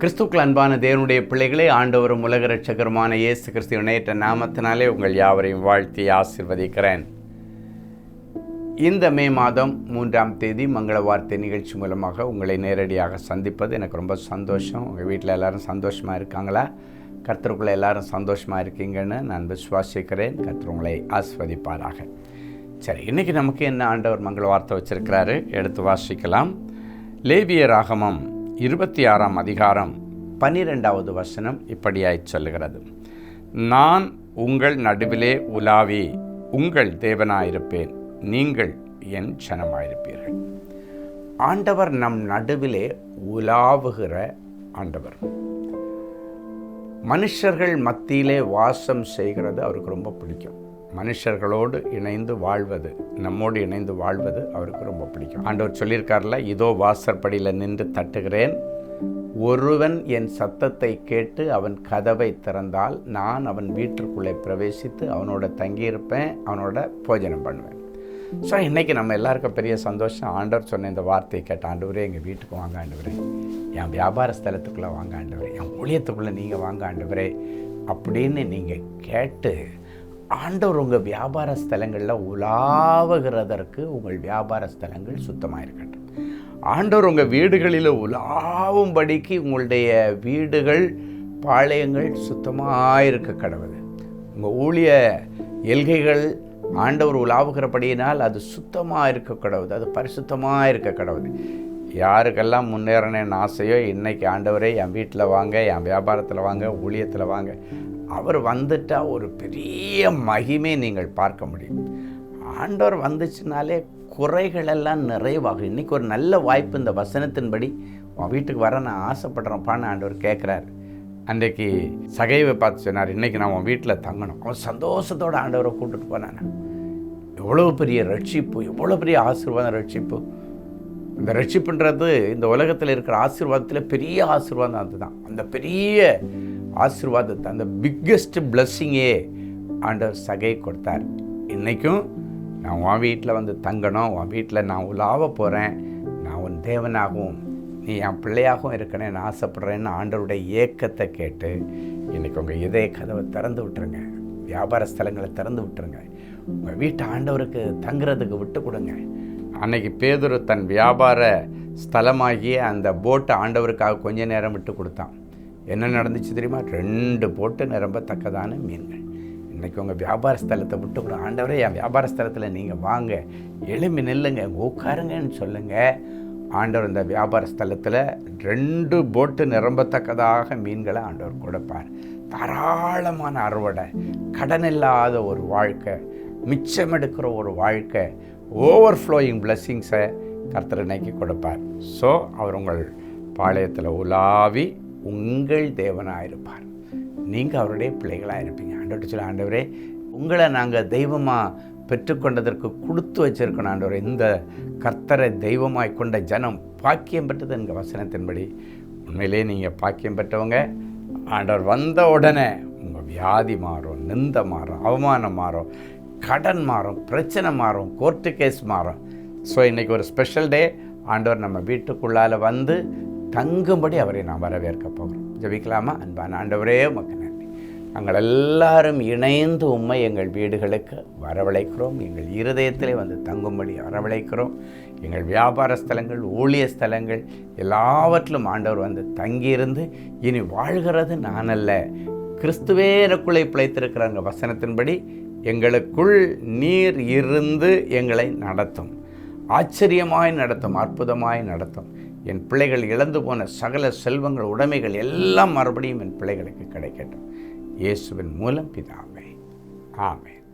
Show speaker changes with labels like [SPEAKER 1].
[SPEAKER 1] கிறிஸ்துக்கள் அன்பான தேவனுடைய பிள்ளைகளே, ஆண்டவரும் உலக இரட்சகருமான இயேசு கிறிஸ்து இணையற்ற நாமத்தினாலே உங்கள் யாவரையும் வாழ்த்தி ஆசீர்வதிக்கிறேன். இந்த மே மாதம் 3ஆம் தேதி மங்கள வார்த்தை நிகழ்ச்சி மூலமாக உங்களை நேரடியாக சந்திப்பது எனக்கு ரொம்ப சந்தோஷம். உங்கள் வீட்டில் எல்லோரும் சந்தோஷமாக இருக்காங்களா? கர்த்தருக்குள்ளே எல்லோரும் சந்தோஷமாக இருக்கீங்கன்னு நான் விசுவாசிக்கிறேன். கர்த்தர் உங்களை ஆசீர்வதிப்பாராக. சரி, இன்றைக்கி நமக்கு என்ன ஆண்டவர் மங்கள வார்த்தை வச்சிருக்கிறாரு, எடுத்து வாசிக்கலாம். லேவியராகமம் 26ஆம் அதிகாரம் 12வது வசனம் இப்படியாய் சொல்லுகிறது: நான் உங்கள் நடுவிலே உலாவி உங்கள் தேவனாயிருப்பேன், நீங்கள் என் ஜனமாயிருப்பீர்கள். ஆண்டவர் நம் நடுவிலே உலாவுகிற ஆண்டவர். மனுஷர்கள் மத்தியிலே வாசம் செய்கிறது அவருக்கு ரொம்ப பிடிக்கும். மனுஷர்களோடு இணைந்து வாழ்வது, நம்மோடு இணைந்து வாழ்வது அவருக்கு ரொம்ப பிடிக்கும். ஆண்டவர் சொல்லியிருக்கார்ல, இதோ வாசற்படியில் நின்று தட்டுகிறேன், ஒருவன் என் சத்தத்தை கேட்டு அவன் கதவை திறந்தால் நான் அவன் வீட்டிற்குள்ளே பிரவேசித்து அவனோட தங்கியிருப்பேன், அவனோட போஜனம் பண்ணுவேன். ஸோ இன்றைக்கி நம்ம எல்லாருக்கும் பெரிய சந்தோஷம். ஆண்டவர் சொன்ன இந்த வார்த்தையை கேட்ட, ஆண்டவரே எங்கள் வீட்டுக்கு வாங்க ஆண்டவரே, என் வியாபார ஸ்தலத்துக்குள்ளே வாங்க ஆண்டவரே, என் ஊழியத்துக்குள்ளே நீங்கள் வாங்க ஆண்டவரே அப்படின்னு நீங்கள் கேட்டு ஆண்டவர் உங்கள் வியாபார ஸ்தலங்களில் உலாவுகிறதற்கு உங்கள் வியாபார ஸ்தலங்கள் சுத்தமாக இருக்கட்டும். ஆண்டவர் உங்கள் வீடுகளில் உலாவும்படிக்கு உங்களுடைய வீடுகள், பாளையங்கள் சுத்தமாக இருக்க கடவுது. உங்கள் ஊழிய எல்கைகள் ஆண்டவர் உலாவுகிறபடியினால் அது சுத்தமாக இருக்க கடவுது, அது பரிசுத்தமாக இருக்க கடவுது. யாருக்கெல்லாம் முன்னேறணுன்னு ஆசையோ இன்றைக்கி ஆண்டவரே என் வீட்டில் வாங்க, என் வியாபாரத்தில் வாங்க, ஊழியத்தில் வாங்க. அவர் வந்துட்டால் ஒரு பெரிய மகிமை நீங்கள் பார்க்க முடியும். ஆண்டவர் வந்துச்சுனாலே குறைகளெல்லாம் நிறைவாகும். இன்றைக்கி ஒரு நல்ல வாய்ப்பு. இந்த வசனத்தின்படி உன் வீட்டுக்கு வர நான் ஆசைப்படுறேன்ப்பான்னு ஆண்டவர் கேட்குறாரு. அன்றைக்கு சகைவை பார்த்து சொன்னார், இன்றைக்கி நான் உன் வீட்டில் தங்கணும். அவன் சந்தோஷத்தோடு ஆண்டவரை கூப்பிட்டுட்டு போனான். எவ்வளோ பெரிய ரட்சிப்பு, எவ்வளோ பெரிய ஆசீர்வாதம் ரட்சிப்பு. இந்த ரட்சிப்புன்றது இந்த உலகத்தில் இருக்கிற ஆசீர்வாதத்தில் பெரிய ஆசீர்வாதம் அதுதான். அந்த பெரிய ஆசீர்வாதத்தை, அந்த பிக்கெஸ்ட் பிளஸ்ஸிங்கே ஆண்டவர் சகை கொடுத்தார். இன்றைக்கும் நான் உன் வீட்டில் வந்து தங்கணும், உன் வீட்டில் நான் உலாவ போகிறேன், நான் உன் தேவனாகவும் நீ என் பிள்ளையாகவும் இருக்கணும்னு ஆசைப்படுறேன்னு ஆண்டவருடைய ஏக்கத்தை கேட்டு இன்றைக்கி உங்கள் இதய கதவை திறந்து விட்டுருங்க. வியாபார ஸ்தலங்களை திறந்து விட்டுருங்க. உங்கள் வீட்டை ஆண்டவருக்கு தங்குறதுக்கு விட்டு கொடுங்க. அன்னைக்கு பேதுரு தன் வியாபார ஸ்தலமாகிய அந்த போட்டை ஆண்டவருக்காக கொஞ்ச நேரம் விட்டு கொடுத்தான். என்ன நடந்துச்சு தெரியுமா? 2 போட்டு நிரம்பத்தக்கதான மீன்கள். இன்றைக்கி உங்கள் வியாபார ஸ்தலத்தை விட்டு கூட, ஆண்டவரே என் வியாபார ஸ்தலத்தில் நீங்கள் வாங்க, எழும்பி நில்லுங்க, உட்காருங்கன்னு சொல்லுங்கள். ஆண்டவர் இந்த வியாபார ஸ்தலத்தில் 2 போட்டு நிரம்பத்தக்கதாக மீன்களை ஆண்டவர் கொடுப்பார். தாராளமான அறுவடை, கடன் இல்லாத ஒரு வாழ்க்கை, மிச்சம் எடுக்கிற ஒரு வாழ்க்கை, ஓவர்ஃப்ளோயிங் பிளெஸ்ஸிங்ஸை கர்த்தர் இன்னைக்கு கொடுப்பார். ஸோ அவர் உங்கள் பாளையத்தில் உலாவி உங்கள் தேவனாக இருப்பார். நீங்கள் அவருடைய பிள்ளைகளாக இருப்பீங்க. ஆண்டவர்கிட்ட சொல்லி, ஆண்டவரே உங்களை நாங்கள் தெய்வமாக பெற்றுக்கொண்டதற்கு கொடுத்து வச்சுருக்கணும். ஆண்டவரே, இந்த கர்த்தரை தெய்வமாய் கொண்ட ஜனம் பாக்கியம் பெற்றது எங்கள் வசனத்தின்படி. உண்மையிலே நீங்கள் பாக்கியம் பெற்றவங்க. ஆண்டவர் வந்த உடனே உங்கள் வியாதி மாறும், நிந்த மாறும், அவமானம் மாறும், கடன் மாறும், பிரச்சனை மாறும், கோர்ட்டு கேஸ் மாறும். ஸோ இன்றைக்கி ஒரு ஸ்பெஷல் டே. ஆண்டவர் நம்ம வீட்டுக்குள்ளால் வந்து தங்கும்படி அவரை நாம் வரவேற்க போகிறோம். ஜெபிக்கலாமா? அன்பான ஆண்டவரே, உமக்கு நன்றி. நாங்கள் எல்லாரும் இணைந்து உம்மை எங்கள் வீடுகளுக்கு வரவழைக்கிறோம். எங்கள் இருதயத்திலே வந்து தங்கும்படி வரவழைக்கிறோம். எங்கள் வியாபார ஸ்தலங்கள், ஊழிய ஸ்தலங்கள் எல்லாவற்றிலும் ஆண்டவர் வந்து தங்கியிருந்து இனி வாழ்கிறது நான் அல்ல, கிறிஸ்துவே எனக்குள்ளே பிழைத்திருக்கிறாங்க வசனத்தின்படி எங்களுக்குள் நீர் இருந்து எங்களை நடத்தும், ஆச்சரியமாய் நடத்தும், அற்புதமாய் நடத்தும். என் பிள்ளைகள் இழந்து போன சகல செல்வங்கள், உடைமைகள் எல்லாம் மறுபடியும் என் பிள்ளைகளுக்கு கிடைக்கட்டும். இயேசுவின் மூலம் பிதாவே, ஆமென்.